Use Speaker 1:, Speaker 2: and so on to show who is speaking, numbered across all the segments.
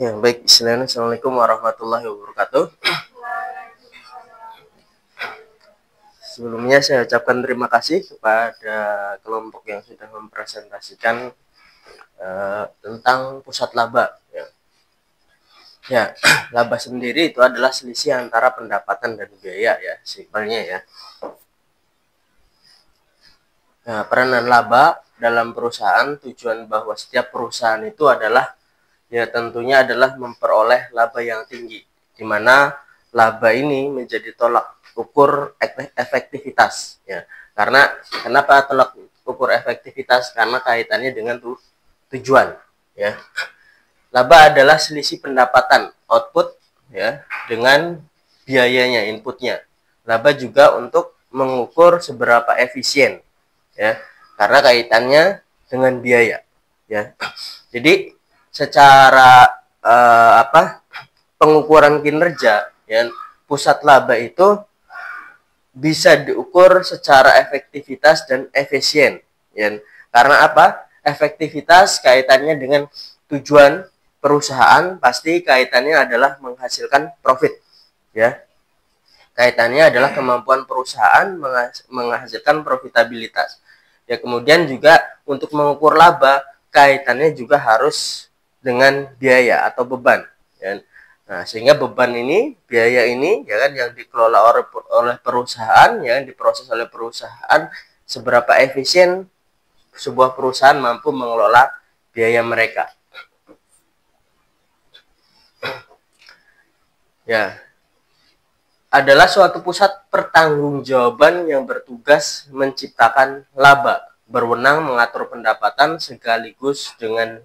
Speaker 1: Ya, baik. Assalamualaikum warahmatullahi wabarakatuh. Sebelumnya saya ucapkan terima kasih kepada kelompok yang sudah mempresentasikan tentang pusat laba. Ya, laba sendiri itu adalah selisih antara pendapatan dan biaya ya, simpelnya ya. Nah, peranan laba dalam perusahaan, tujuan bahwa setiap perusahaan itu adalah ya tentunya adalah memperoleh laba yang tinggi, di mana laba ini menjadi tolak ukur efektivitas ya. Karena kenapa tolak ukur efektivitas? Karena kaitannya dengan tujuan ya. Laba adalah selisih pendapatan output ya dengan biayanya inputnya. Laba juga untuk mengukur seberapa efisien ya, karena kaitannya dengan biaya ya. Jadi secara pengukuran kinerja ya, pusat laba itu bisa diukur secara efektivitas dan efisien ya. Karena apa? Efektivitas kaitannya dengan tujuan perusahaan, pasti kaitannya adalah menghasilkan profit ya. Kaitannya adalah kemampuan perusahaan menghasilkan profitabilitas. Ya, kemudian juga untuk mengukur laba kaitannya juga harus dengan biaya atau beban ya. Nah, sehingga beban ini, biaya ini ya kan yang dikelola oleh perusahaan ya, diproses oleh perusahaan, seberapa efisien sebuah perusahaan mampu mengelola biaya mereka. Ya, adalah suatu pusat pertanggungjawaban yang bertugas menciptakan laba, berwenang mengatur pendapatan sekaligus dengan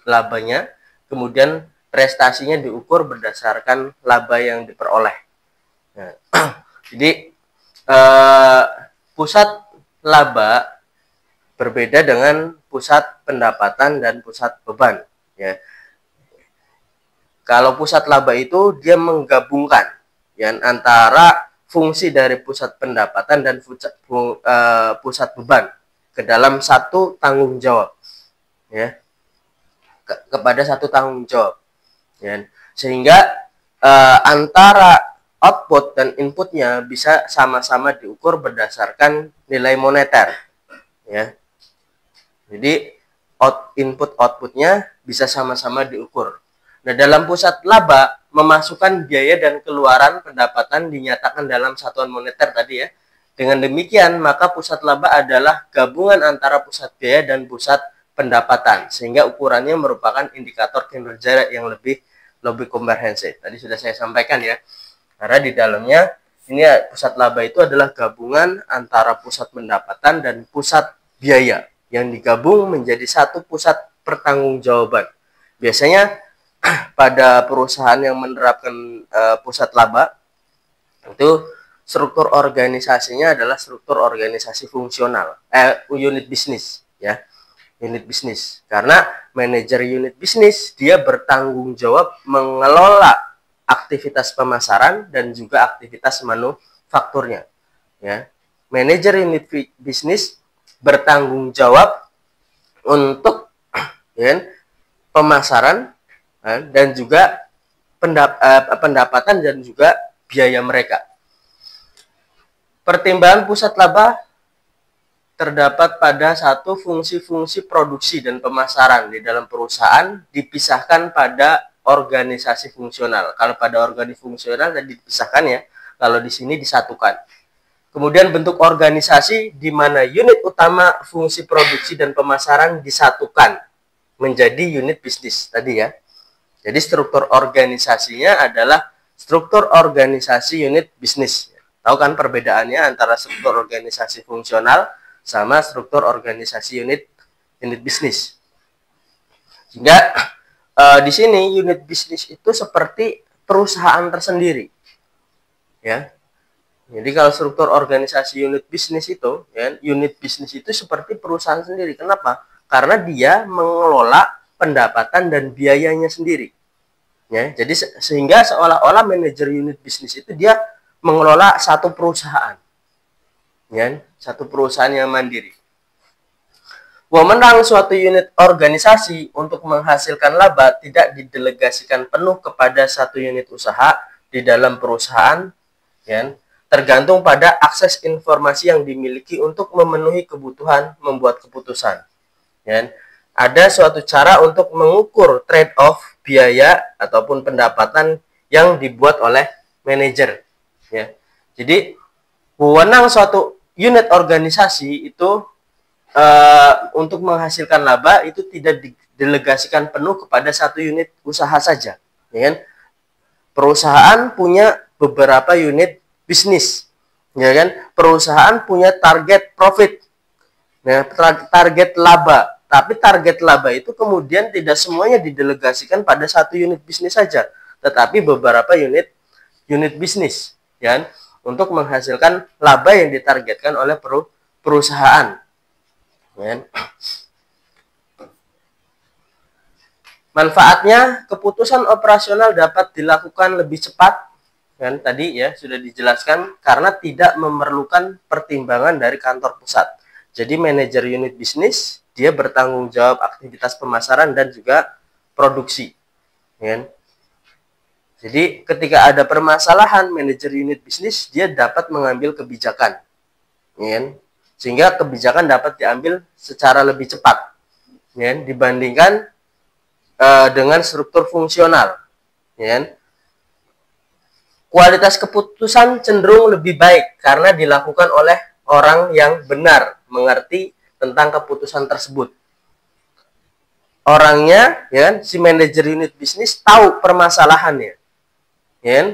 Speaker 1: labanya, kemudian prestasinya diukur berdasarkan laba yang diperoleh. Nah, jadi pusat laba berbeda dengan pusat pendapatan dan pusat beban. Ya, kalau pusat laba itu dia menggabungkan ya antara fungsi dari pusat pendapatan dan pusat beban ke dalam satu tanggung jawab ya, kepada satu tanggung jawab ya. Sehingga antara output dan inputnya bisa sama-sama diukur berdasarkan nilai moneter ya. Jadi input outputnya bisa sama-sama diukur. Nah, dalam pusat laba memasukkan biaya dan keluaran pendapatan dinyatakan dalam satuan moneter tadi ya. Dengan demikian, maka pusat laba adalah gabungan antara pusat biaya dan pusat pendapatan, sehingga ukurannya merupakan indikator kinerja yang lebih komprehensif. Tadi sudah saya sampaikan ya. Karena di dalamnya ini pusat laba itu adalah gabungan antara pusat pendapatan dan pusat biaya yang digabung menjadi satu pusat pertanggungjawaban. Biasanya pada perusahaan yang menerapkan pusat laba itu struktur organisasinya adalah struktur organisasi fungsional, unit bisnis ya, unit bisnis. Karena manajer unit bisnis dia bertanggung jawab mengelola aktivitas pemasaran dan juga aktivitas manufakturnya ya. Manajer unit bisnis bertanggung jawab untuk ya, pemasaran dan juga pendapatan dan juga biaya mereka. Pertimbangan pusat laba terdapat pada satu fungsi-fungsi produksi dan pemasaran di dalam perusahaan dipisahkan pada organisasi fungsional. Kalau pada organisasi fungsional tadi dipisahkan ya, kalau di sini disatukan. Kemudian bentuk organisasi di mana unit utama fungsi produksi dan pemasaran disatukan menjadi unit bisnis tadi ya. Jadi struktur organisasinya adalah struktur organisasi unit bisnis. Tahu kan perbedaannya antara struktur organisasi fungsional sama struktur organisasi unit bisnis. Sehingga di sini unit bisnis itu seperti perusahaan tersendiri. Ya. Jadi kalau struktur organisasi unit bisnis itu, ya, unit bisnis itu seperti perusahaan sendiri. Kenapa? Karena dia mengelola pendapatan dan biayanya sendiri. Ya, jadi sehingga seolah-olah manajer unit bisnis itu dia mengelola satu perusahaan. Ya, satu perusahaan yang mandiri. Wewenang suatu unit organisasi untuk menghasilkan laba tidak didelegasikan penuh kepada satu unit usaha di dalam perusahaan, ya, tergantung pada akses informasi yang dimiliki untuk memenuhi kebutuhan membuat keputusan. Ya. Ada suatu cara untuk mengukur trade-off biaya ataupun pendapatan yang dibuat oleh manajer. Ya. Jadi, wewenang suatu unit organisasi itu untuk menghasilkan laba itu tidak didelegasikan penuh kepada satu unit usaha saja, ya kan? Perusahaan punya beberapa unit bisnis, ya kan? Perusahaan punya target profit, nah, target laba. Tapi target laba itu kemudian tidak semuanya didelegasikan pada satu unit bisnis saja, tetapi beberapa unit bisnis, ya kan? Untuk menghasilkan laba yang ditargetkan oleh perusahaan. Manfaatnya, keputusan operasional dapat dilakukan lebih cepat, kan tadi ya sudah dijelaskan, karena tidak memerlukan pertimbangan dari kantor pusat. Jadi manajer unit bisnis dia bertanggung jawab aktivitas pemasaran dan juga produksi, kan? Jadi ketika ada permasalahan, manajer unit bisnis dia dapat mengambil kebijakan, kan? Sehingga kebijakan dapat diambil secara lebih cepat, ya, dibandingkan dengan struktur fungsional, ya. Kualitas keputusan cenderung lebih baik karena dilakukan oleh orang yang benar mengerti tentang keputusan tersebut. Orangnya, ya, si manajer unit bisnis tahu permasalahannya, ya,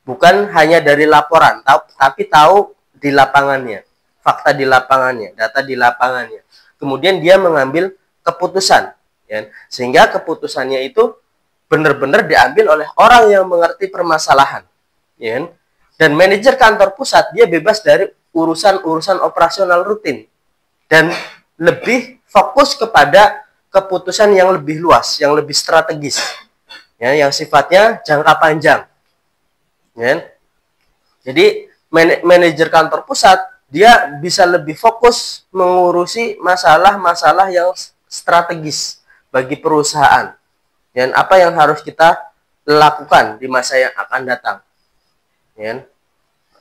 Speaker 1: bukan hanya dari laporan, tapi tahu di lapangannya. Fakta di lapangannya, data di lapangannya. Kemudian dia mengambil keputusan, ya, sehingga keputusannya itu benar-benar diambil oleh orang yang mengerti permasalahan, ya. Dan manajer kantor pusat dia bebas dari urusan-urusan operasional rutin dan lebih fokus kepada keputusan yang lebih luas, yang lebih strategis, ya, yang sifatnya jangka panjang, ya. Jadi manajer kantor pusat dia bisa lebih fokus mengurusi masalah-masalah yang strategis bagi perusahaan. Dan apa yang harus kita lakukan di masa yang akan datang. Ya.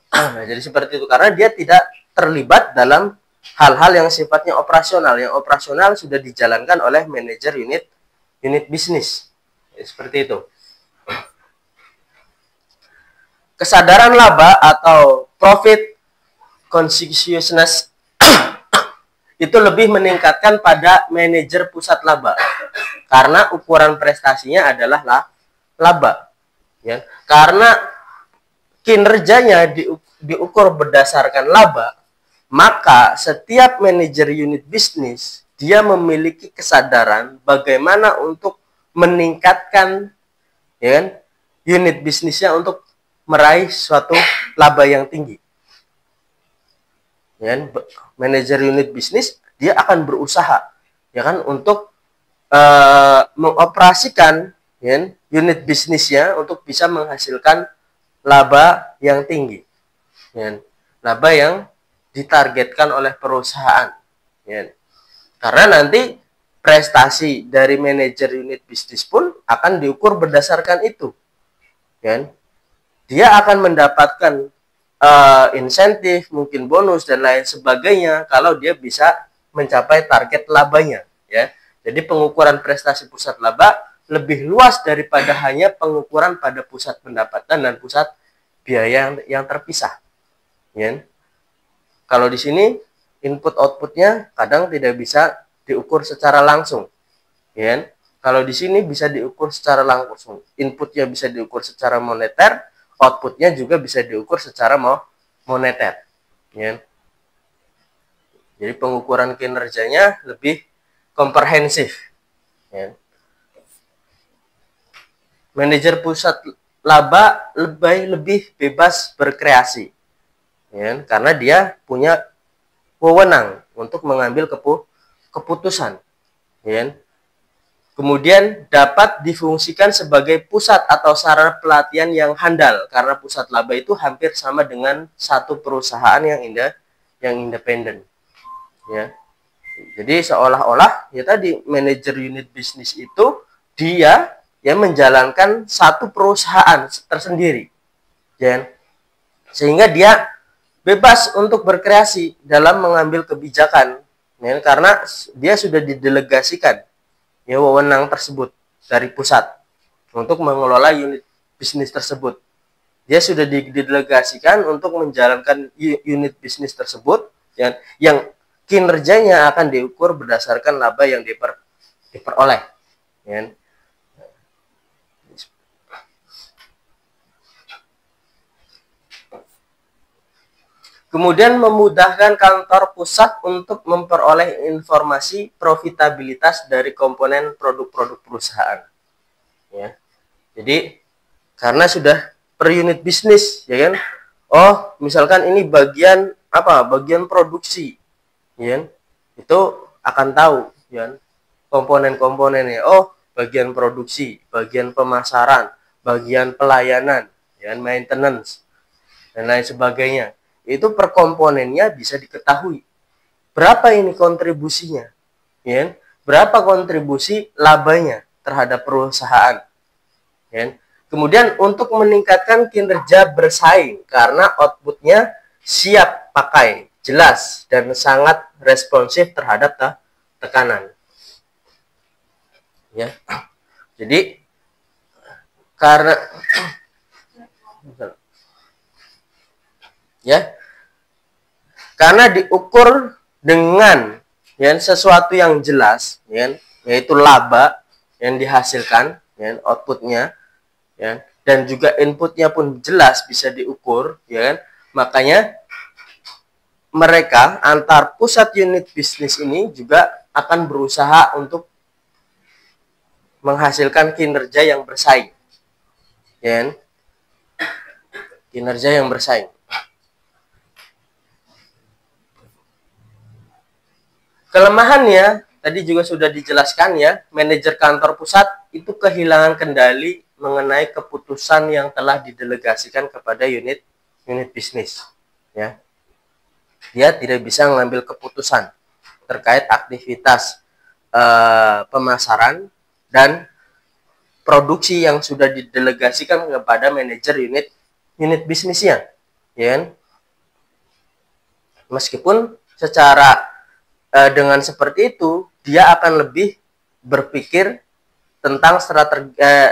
Speaker 1: Nah, jadi seperti itu. Karena dia tidak terlibat dalam hal-hal yang sifatnya operasional. Yang operasional sudah dijalankan oleh manajer unit bisnis. Ya, seperti itu. Kesadaran laba atau profit consciousness itu lebih meningkatkan pada manajer pusat laba karena ukuran prestasinya adalah laba, ya. Karena kinerjanya diukur berdasarkan laba, maka setiap manajer unit bisnis dia memiliki kesadaran bagaimana untuk meningkatkan, ya, unit bisnisnya untuk meraih suatu laba yang tinggi. Ya, manajer unit bisnis dia akan berusaha, ya kan, untuk mengoperasikan, ya, unit bisnisnya untuk bisa menghasilkan laba yang tinggi, ya, laba yang ditargetkan oleh perusahaan, ya. Karena nanti prestasi dari manajer unit bisnis pun akan diukur berdasarkan itu, ya. Dia akan mendapatkan insentif, mungkin bonus dan lain sebagainya kalau dia bisa mencapai target labanya, ya. Jadi pengukuran prestasi pusat laba lebih luas daripada hanya pengukuran pada pusat pendapatan dan pusat biaya yang terpisah, ya. Kalau di sini input outputnya kadang tidak bisa diukur secara langsung, ya. Kalau di sini bisa diukur secara langsung, inputnya bisa diukur secara moneter, outputnya juga bisa diukur secara moneter, ya. Jadi pengukuran kinerjanya lebih komprehensif, ya. Manajer pusat laba lebih bebas berkreasi, ya, karena dia punya wewenang untuk mengambil keputusan, ya. Kemudian dapat difungsikan sebagai pusat atau sarana pelatihan yang handal karena pusat laba itu hampir sama dengan satu perusahaan yang independen, ya. Jadi seolah-olah ya tadi manajer unit bisnis itu dia yang menjalankan satu perusahaan tersendiri, ya. Sehingga dia bebas untuk berkreasi dalam mengambil kebijakan, ya, karena dia sudah didelegasikan ya wewenang tersebut dari pusat untuk mengelola unit bisnis tersebut. Dia sudah didelegasikan untuk menjalankan unit bisnis tersebut, ya, yang kinerjanya akan diukur berdasarkan laba yang diperoleh, ya. Kemudian memudahkan kantor pusat untuk memperoleh informasi profitabilitas dari komponen produk-produk perusahaan. Ya. Jadi karena sudah per unit bisnis, ya kan? Oh, misalkan ini bagian apa? Bagian produksi, ya kan? Itu akan tahu, ya kan? Komponen-komponennya. Oh, bagian produksi, bagian pemasaran, bagian pelayanan, ya kan? Maintenance dan lain sebagainya. Itu per komponennya bisa diketahui berapa ini kontribusinya, ya, berapa kontribusi labanya terhadap perusahaan, ya. Kemudian untuk meningkatkan kinerja bersaing karena outputnya siap pakai, jelas dan sangat responsif terhadap tekanan, ya. Jadi karena ya, karena diukur dengan ya sesuatu yang jelas, ya, yaitu laba yang dihasilkan, ya, outputnya, ya, dan juga inputnya pun jelas bisa diukur, ya kan? Makanya mereka antar pusat unit bisnis ini juga akan berusaha untuk menghasilkan kinerja yang bersaing, ya kan? Kinerja yang bersaing. Kelemahannya tadi juga sudah dijelaskan, ya, manajer kantor pusat itu kehilangan kendali mengenai keputusan yang telah didelegasikan kepada unit bisnis, ya. Dia tidak bisa mengambil keputusan terkait aktivitas pemasaran dan produksi yang sudah didelegasikan kepada manajer unit bisnisnya, ya. Meskipun secara dengan seperti itu dia akan lebih berpikir tentang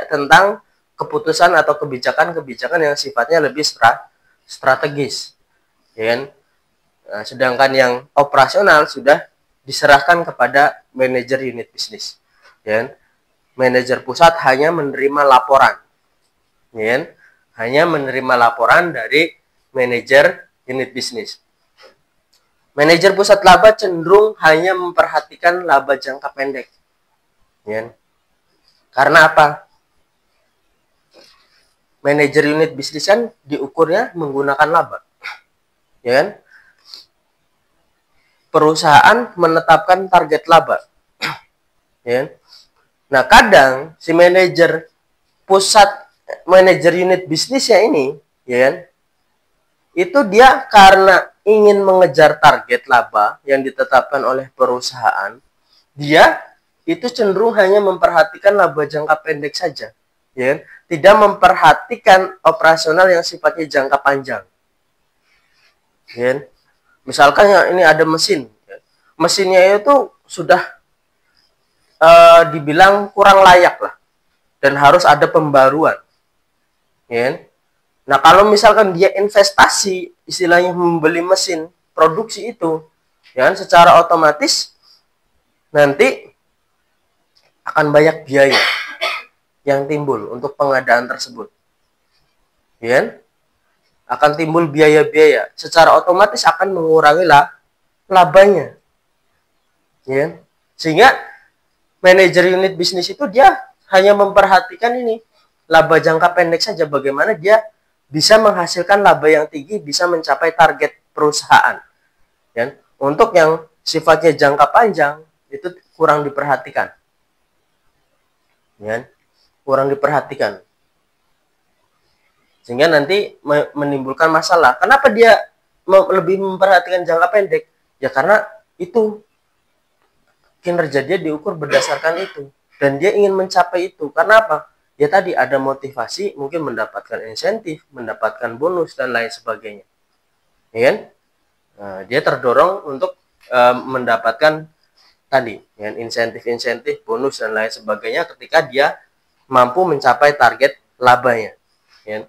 Speaker 1: tentang keputusan atau kebijakan yang sifatnya lebih strategis, ya kan? Nah, sedangkan yang operasional sudah diserahkan kepada manajer unit bisnis, ya kan? Manajer pusat hanya menerima laporan, ya kan? Hanya menerima laporan dari manajer unit bisnis. Manajer pusat laba cenderung hanya memperhatikan laba jangka pendek, ya. Karena apa? Manajer unit bisnis kan diukurnya menggunakan laba, ya kan? Perusahaan menetapkan target laba, ya. Nah, kadang si manajer unit bisnisnya ini, ya kan? Itu dia karena ingin mengejar target laba yang ditetapkan oleh perusahaan, dia itu cenderung hanya memperhatikan laba jangka pendek saja, ya, tidak memperhatikan operasional yang sifatnya jangka panjang, ya. Misalkan ya, ini ada mesin, ya. Mesinnya itu sudah dibilang kurang layak lah dan harus ada pembaruan, ya. Nah, kalau misalkan dia investasi, istilahnya membeli mesin produksi itu, ya kan, secara otomatis nanti akan banyak biaya yang timbul untuk pengadaan tersebut, ya kan? Akan timbul biaya-biaya, secara otomatis akan mengurangi labanya, ya kan? Sehingga manajer unit bisnis itu dia hanya memperhatikan ini laba jangka pendek saja, bagaimana dia bisa menghasilkan laba yang tinggi, bisa mencapai target perusahaan, ya. Untuk yang sifatnya jangka panjang itu kurang diperhatikan, ya, kurang diperhatikan, sehingga nanti menimbulkan masalah. Kenapa dia lebih memperhatikan jangka pendek? Ya karena itu kinerja dia diukur berdasarkan itu, dan dia ingin mencapai itu. Karena apa? Ya tadi ada motivasi, mungkin mendapatkan insentif, mendapatkan bonus dan lain sebagainya, ya kan? Nah, dia terdorong untuk mendapatkan tadi ya, insentif-insentif, bonus dan lain sebagainya ketika dia mampu mencapai target labanya, ya.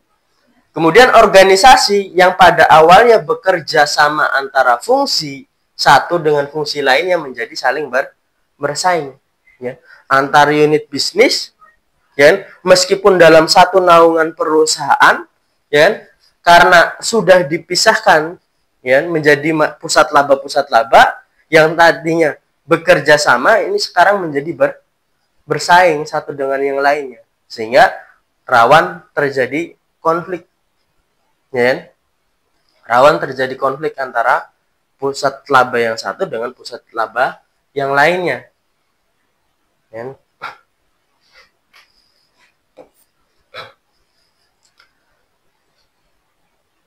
Speaker 1: Kemudian organisasi yang pada awalnya bekerja sama antara fungsi satu dengan fungsi lainnya menjadi saling bersaing, ya. Antar unit bisnis, ya, meskipun dalam satu naungan perusahaan, ya, karena sudah dipisahkan, ya, menjadi pusat laba yang tadinya bekerja sama ini sekarang menjadi bersaing satu dengan yang lainnya, sehingga rawan terjadi konflik, ya, rawan terjadi konflik antara pusat laba yang satu dengan pusat laba yang lainnya, ya.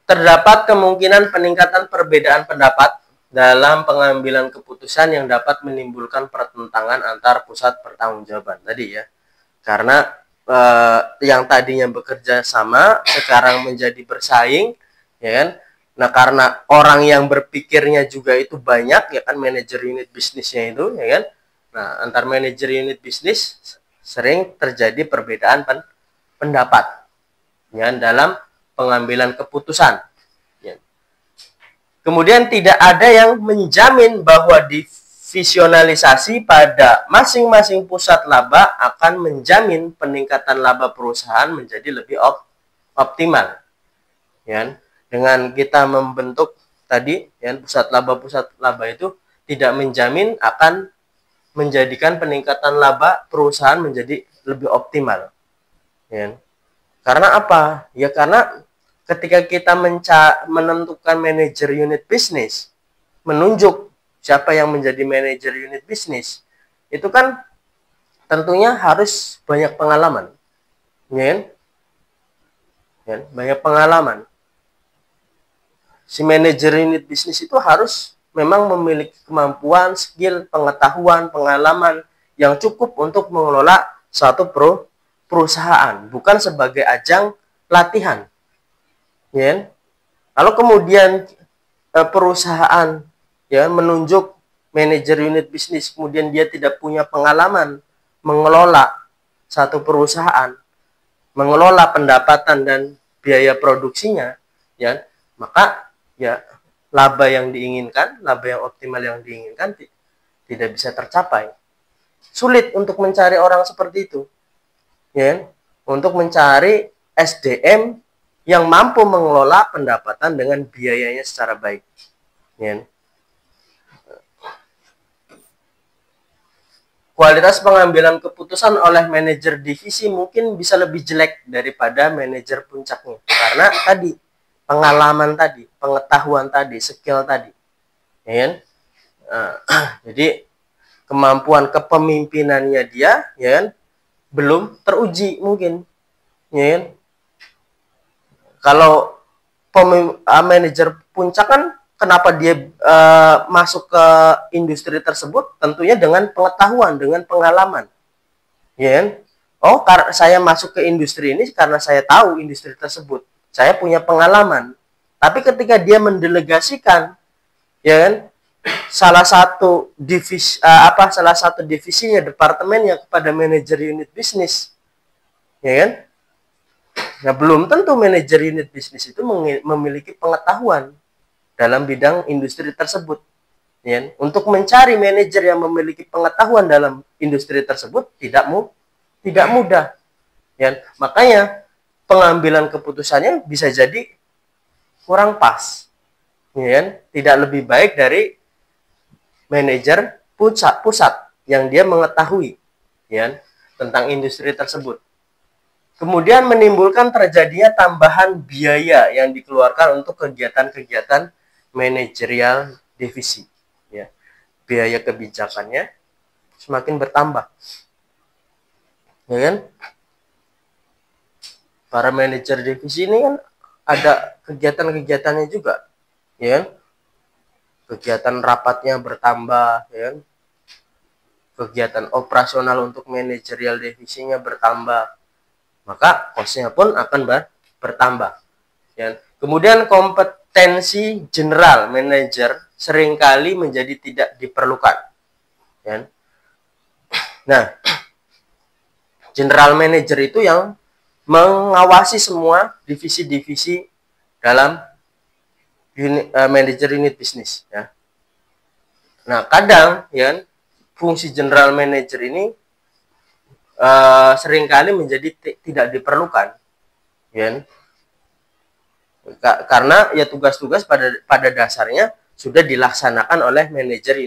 Speaker 1: Terdapat kemungkinan peningkatan perbedaan pendapat dalam pengambilan keputusan yang dapat menimbulkan pertentangan antar pusat pertanggungjawaban tadi, ya. Karena yang tadinya bekerja sama sekarang menjadi bersaing, ya kan? Nah, karena orang yang berpikirnya juga itu banyak, ya kan, manajer unit bisnisnya itu, ya kan? Nah, antar manajer unit bisnis sering terjadi perbedaan pendapat, ya, dalam pengambilan keputusan. Ya. Kemudian tidak ada yang menjamin bahwa divisionalisasi pada masing-masing pusat laba akan menjamin peningkatan laba perusahaan menjadi lebih optimal. Ya. Dengan kita membentuk tadi, ya, pusat laba itu tidak menjamin akan menjadikan peningkatan laba perusahaan menjadi lebih optimal. Ya. Karena apa? Ya karena ketika kita menentukan manajer unit bisnis, menunjuk siapa yang menjadi manajer unit bisnis, itu kan tentunya harus banyak pengalaman, ya, ya, banyak pengalaman. Si manajer unit bisnis itu harus memang memiliki kemampuan, skill, pengetahuan, pengalaman yang cukup untuk mengelola suatu perusahaan, bukan sebagai ajang latihan, ya. Kalau kemudian perusahaan, ya, menunjuk manajer unit bisnis, kemudian dia tidak punya pengalaman mengelola satu perusahaan, mengelola pendapatan dan biaya produksinya, ya, maka ya laba yang diinginkan, laba yang optimal yang diinginkan tidak bisa tercapai. Sulit untuk mencari orang seperti itu, ya, untuk mencari SDM yang mampu mengelola pendapatan dengan biayanya secara baik, ya. Kualitas pengambilan keputusan oleh manajer divisi mungkin bisa lebih jelek daripada manajer puncaknya, karena tadi pengalaman tadi, pengetahuan tadi, skill tadi, ya. Jadi kemampuan kepemimpinannya dia, ya, belum teruji mungkin, ya. Kalau manajer puncak kan, kenapa dia masuk ke industri tersebut? Tentunya dengan pengetahuan, dengan pengalaman, ya. Oh, saya masuk ke industri ini karena saya tahu industri tersebut, saya punya pengalaman. Tapi ketika dia mendelegasikan, ya kan, salah satu divisinya, departemennya kepada manajer unit bisnis, ya kan? Nah, belum tentu manajer unit bisnis itu memiliki pengetahuan dalam bidang industri tersebut, ya. Untuk mencari manajer yang memiliki pengetahuan dalam industri tersebut tidak mudah, ya. Makanya pengambilan keputusannya bisa jadi kurang pas, ya. Tidak lebih baik dari manajer pusat yang dia mengetahui, ya, tentang industri tersebut. Kemudian menimbulkan terjadinya tambahan biaya yang dikeluarkan untuk kegiatan-kegiatan manajerial divisi, ya. Biaya kebijakannya semakin bertambah, ya kan? Para manajer divisi ini kan ada kegiatan-kegiatannya juga, ya kan? Kegiatan rapatnya bertambah, ya kan? kegiatan operasional untuk manajerial divisinya bertambah, maka cost-nya pun akan bertambah. Ya. Kemudian kompetensi general manager seringkali menjadi tidak diperlukan. Ya. Nah, general manager itu yang mengawasi semua divisi-divisi dalam manajer unit bisnis. Ya. Nah, kadang ya fungsi general manager ini seringkali menjadi tidak diperlukan, ya. Karena ya tugas-tugas pada dasarnya sudah dilaksanakan oleh manajer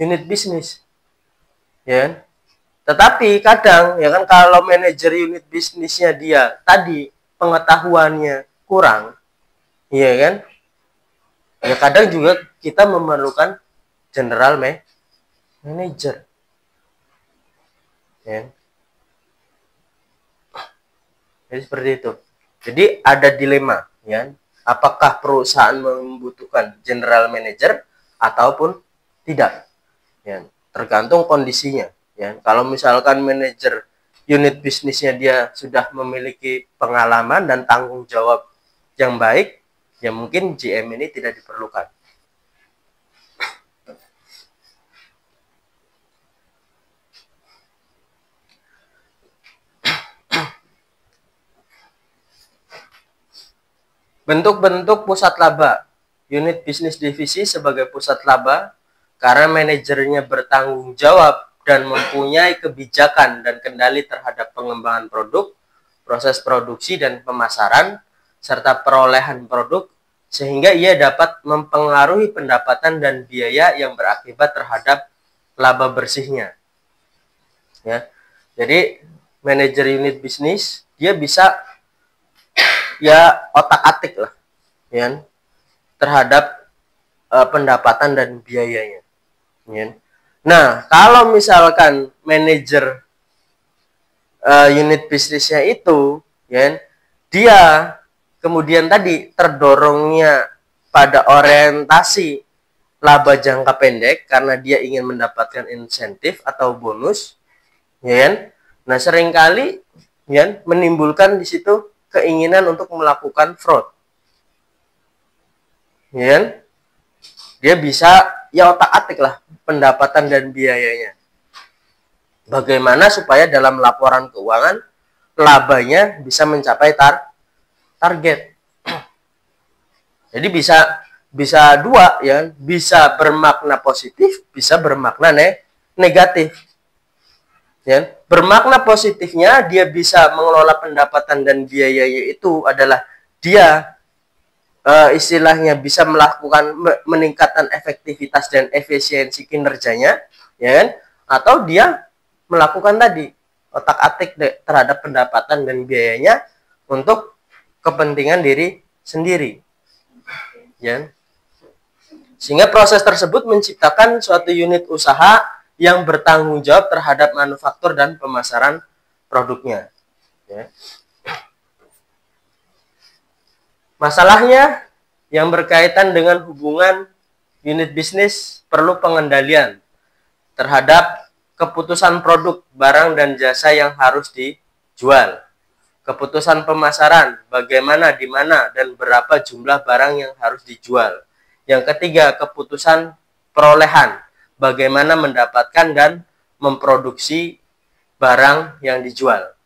Speaker 1: unit bisnis, ya. Tetapi kadang ya kan kalau manajer unit bisnisnya dia tadi pengetahuannya kurang, ya kan, ya kadang juga kita memerlukan general manager, ya. Jadi seperti itu. Jadi ada dilema, ya. Apakah perusahaan membutuhkan general manager ataupun tidak, ya. Tergantung kondisinya. Ya, kalau misalkan manajer unit bisnisnya dia sudah memiliki pengalaman dan tanggung jawab yang baik, ya mungkin GM ini tidak diperlukan. Bentuk-bentuk pusat laba. Unit bisnis divisi sebagai pusat laba karena manajernya bertanggung jawab dan mempunyai kebijakan dan kendali terhadap pengembangan produk, proses produksi dan pemasaran, serta perolehan produk, sehingga ia dapat mempengaruhi pendapatan dan biaya yang berakibat terhadap laba bersihnya. Ya. Jadi, manajer unit bisnis, dia bisa ya otak-atik lah, ya, terhadap pendapatan dan biayanya. Ya. Nah, kalau misalkan manajer unit bisnisnya itu, ya, dia kemudian tadi terdorongnya pada orientasi laba jangka pendek karena dia ingin mendapatkan insentif atau bonus, ya. Nah, seringkali ya menimbulkan di situ keinginan untuk melakukan fraud. Ya. Dia bisa ya otak-atik lah pendapatan dan biayanya. Bagaimana supaya dalam laporan keuangan labanya bisa mencapai target. Jadi bisa dua ya, bisa bermakna positif, bisa bermakna negatif. Ya, bermakna positifnya dia bisa mengelola pendapatan dan biayanya itu adalah dia istilahnya bisa melakukan meningkatkan efektivitas dan efisiensi kinerjanya, ya kan? Atau dia melakukan tadi otak-atik terhadap pendapatan dan biayanya untuk kepentingan diri sendiri, ya. Sehingga proses tersebut menciptakan suatu unit usaha yang bertanggung jawab terhadap manufaktur dan pemasaran produknya, ya. Masalahnya yang berkaitan dengan hubungan unit bisnis perlu pengendalian terhadap keputusan produk, barang, dan jasa yang harus dijual. Keputusan pemasaran, bagaimana, di mana, dan berapa jumlah barang yang harus dijual. Yang ketiga, keputusan perolehan, bagaimana mendapatkan dan memproduksi barang yang dijual.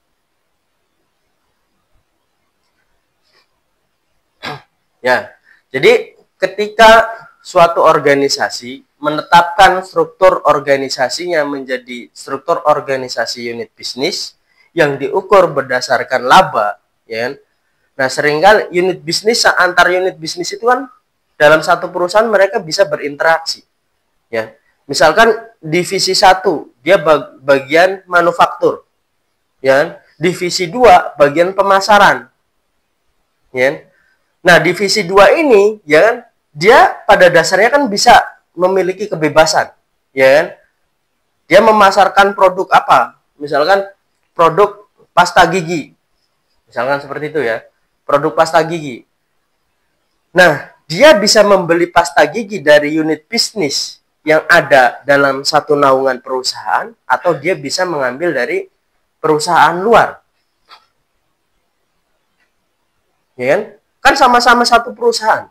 Speaker 1: Ya, jadi ketika suatu organisasi menetapkan struktur organisasinya menjadi struktur organisasi unit bisnis yang diukur berdasarkan laba, ya. Nah, seringkali unit bisnis antar unit bisnis itu kan dalam satu perusahaan mereka bisa berinteraksi, ya. Misalkan divisi 1 dia bagian manufaktur, ya. Divisi 2 bagian pemasaran, ya. Nah, divisi 2 ini, ya kan, dia pada dasarnya kan bisa memiliki kebebasan, ya kan. Dia memasarkan produk apa? Misalkan produk pasta gigi. Misalkan seperti itu ya. Produk pasta gigi. Nah, dia bisa membeli pasta gigi dari unit bisnis yang ada dalam satu naungan perusahaan, atau dia bisa mengambil dari perusahaan luar. Ya kan? Kan sama-sama satu perusahaan.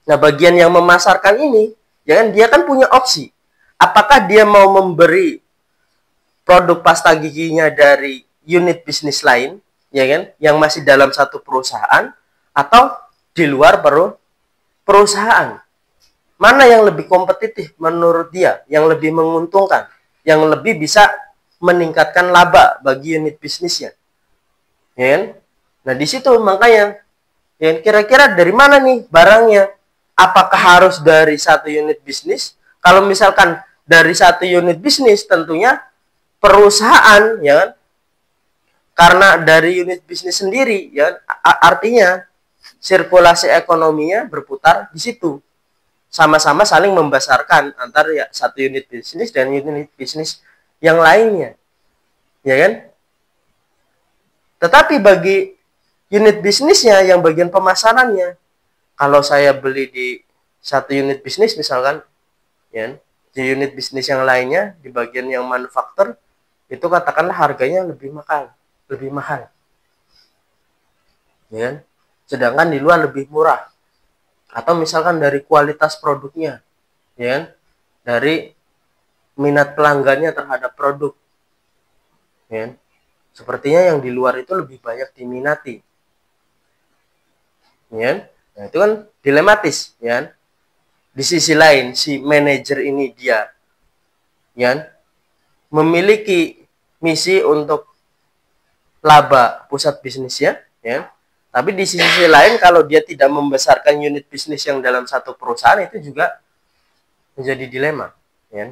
Speaker 1: Nah, bagian yang memasarkan ini, ya kan, dia kan punya opsi. Apakah dia mau memberi produk pasta giginya dari unit bisnis lain, ya kan, yang masih dalam satu perusahaan, atau di luar perusahaan? Mana yang lebih kompetitif menurut dia, yang lebih menguntungkan, yang lebih bisa meningkatkan laba bagi unit bisnisnya, ya kan? Nah, di situ makanya, ya, kira-kira dari mana nih barangnya? Apakah harus dari satu unit bisnis? Kalau misalkan dari satu unit bisnis, tentunya perusahaan, ya kan? Karena dari unit bisnis sendiri, ya, artinya sirkulasi ekonominya berputar di situ. Sama-sama saling membesarkan antar ya satu unit bisnis dan unit bisnis yang lainnya, ya kan? Tetapi bagi unit bisnisnya yang bagian pemasarannya, kalau saya beli di satu unit bisnis misalkan, ya, di unit bisnis yang lainnya di bagian yang manufaktur, itu katakanlah harganya lebih mahal, ya kan? Sedangkan di luar lebih murah. Atau misalkan dari kualitas produknya, ya kan? Dari minat pelanggannya terhadap produk, ya kan? Sepertinya yang di luar itu lebih banyak diminati, ya kan? Nah, itu kan dilematis, ya kan? Di sisi lain si manajer ini dia, ya kan, memiliki misi untuk laba pusat bisnisnya, ya kan? Tapi di sisi lain kalau dia tidak membesarkan unit bisnis yang dalam satu perusahaan, itu juga menjadi dilema, ya kan?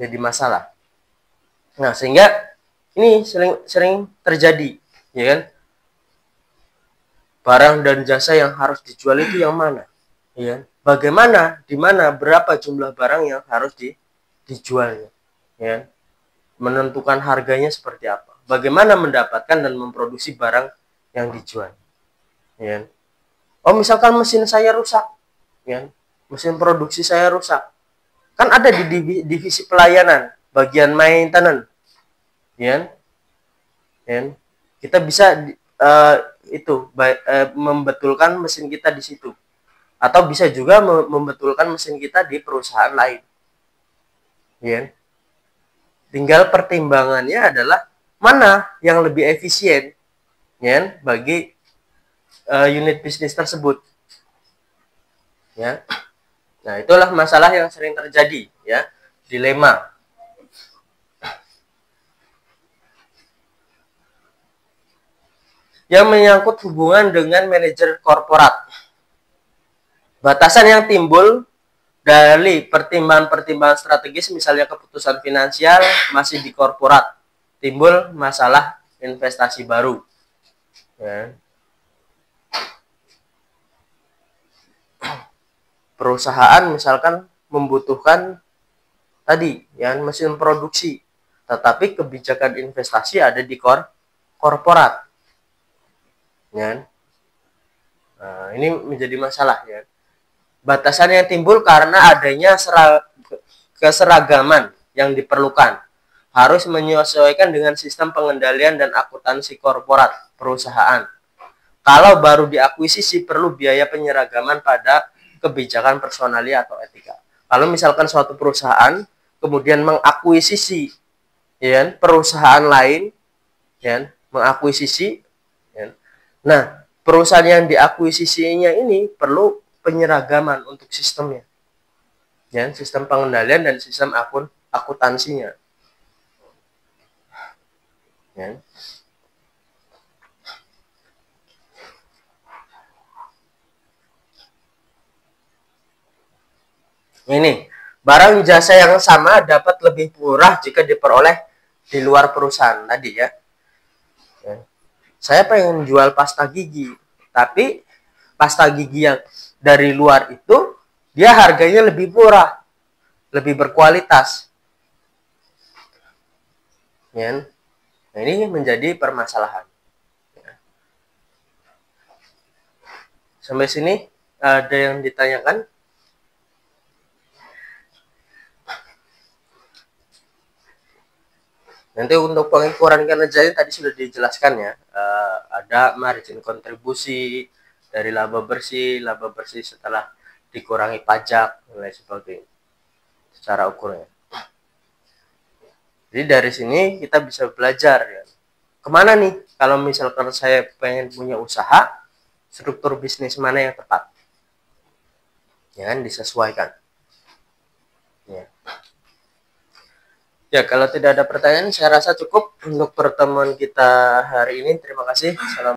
Speaker 1: Jadi masalah. Nah, sehingga ini sering terjadi, ya kan? Barang dan jasa yang harus dijual itu yang mana, ya kan? Bagaimana, di mana, berapa jumlah barang yang harus dijualnya, ya kan? Menentukan harganya seperti apa, bagaimana mendapatkan dan memproduksi barang yang dijual, ya kan? Oh, misalkan mesin saya rusak, ya kan? Mesin produksi saya rusak, kan ada di divisi pelayanan, bagian maintenance, ya kan? Ya, kita bisa membetulkan mesin kita di situ, atau bisa juga membetulkan mesin kita di perusahaan lain, ya. Tinggal pertimbangannya adalah mana yang lebih efisien, ya, bagi unit bisnis tersebut, ya. Nah, itulah masalah yang sering terjadi, ya, dilema. Yang menyangkut hubungan dengan manajer korporat. Batasan yang timbul dari pertimbangan-pertimbangan strategis, misalnya keputusan finansial masih di korporat, timbul masalah investasi baru, ya. Perusahaan misalkan membutuhkan tadi, ya, mesin produksi, tetapi kebijakan investasi ada di korporat, ya. Nah, ini menjadi masalah, ya. Batasan yang timbul karena adanya keseragaman yang diperlukan, harus menyesuaikan dengan sistem pengendalian dan akuntansi korporat perusahaan. Kalau baru diakuisisi, perlu biaya penyeragaman pada kebijakan personalia atau etika. Kalau misalkan suatu perusahaan kemudian mengakuisisi, ya, perusahaan lain, ya, mengakuisisi, ya. Nah, perusahaan yang diakuisisinya ini perlu penyeragaman untuk sistemnya, ya, sistem pengendalian dan sistem akuntansinya, ya. Ini barang jasa yang sama dapat lebih murah jika diperoleh di luar perusahaan tadi, ya. Saya pengen jual pasta gigi, tapi pasta gigi yang dari luar itu dia harganya lebih murah, lebih berkualitas, ya. Nah, ini menjadi permasalahan. Sampai sini ada yang ditanyakan? Nanti untuk pengukuran kinerjanya tadi sudah dijelaskan ya. Ada margin kontribusi dari laba bersih setelah dikurangi pajak dan lain sebagainya secara ukurnya. Jadi dari sini kita bisa belajar ya. Kemana nih kalau misalkan saya pengen punya usaha, struktur bisnis mana yang tepat? Ya kan disesuaikan. Ya. Ya, kalau tidak ada pertanyaan, saya rasa cukup untuk pertemuan kita hari ini. Terima kasih. Salam.